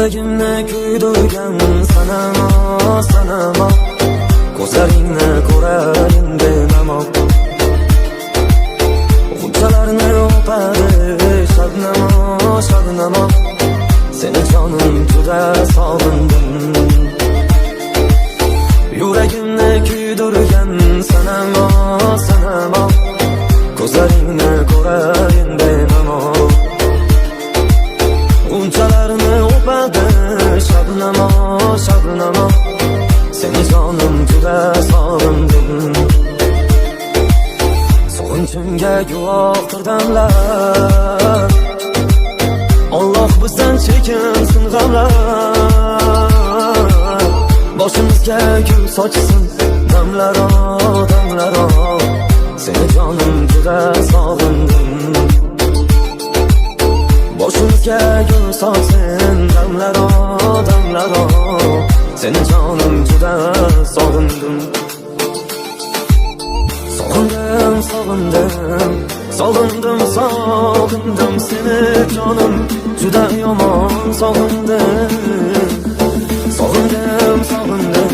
Yuragimni kuydirgan sanamo, sanamo, ko'zlaringni ko'rayin benamo. G'unchalarni o'padi shabnamo, shabnamo, seni jonim juda sog'indim. Yuragimni kuydirgan sanamo, sanamo, ko'zlaringni ko'rayin benamo. G'unchalarni o'padi shabnamo, shabnamo, seni jonim juda sog'indim. Sog'inchimga guvohdir damlar, Alloh bizdan chekinsin g'amlar. Boshimizga gul sochsin damlaro, damlaro, seni jonim juda sog'indim. Boshimizga gul sochsin damlaro, damlaro, seni jonim juda sog'indim. Sog'indim, sog'indim, sog'indim, sog'indim seni jonim juda yomon sog'indim. Sog'indim, sog'indim,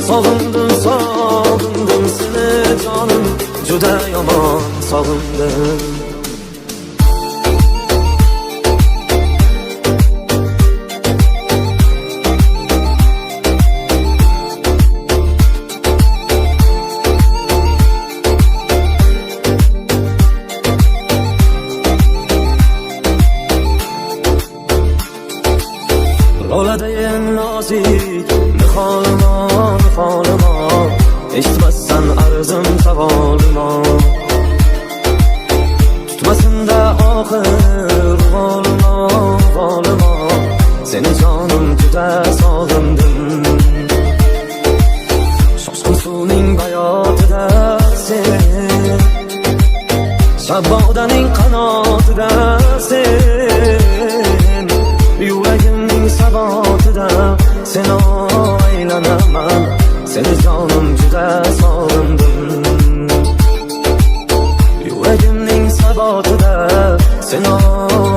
sog'indim, sog'indim seni jonim juda yomon sog'indim. Loladayin nozik niholimo, niholimo, eshitmassan arzim savolimo. Tutmasinda oxir volimo, volimo, seni jonim juda sog'indim. Shoshqin suvning bayotida sen, Shabbodaning qanotida sen, yuragimning sabotida sen aylanaman, seni jonim juda sog'indim. Yuragimning sabotida sen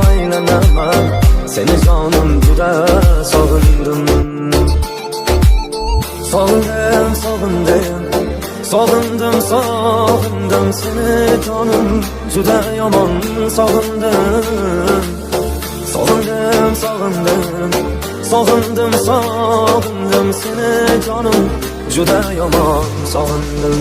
aylanaman, seni jonim juda sog'indim. Sog'indim, sog'indim, sog'indim, sog'indim seni jonim juda yomon sog'indim. Sog'indim, sog'indim, sog'indim, sog'indim seni jonim juda yomon sog'indim.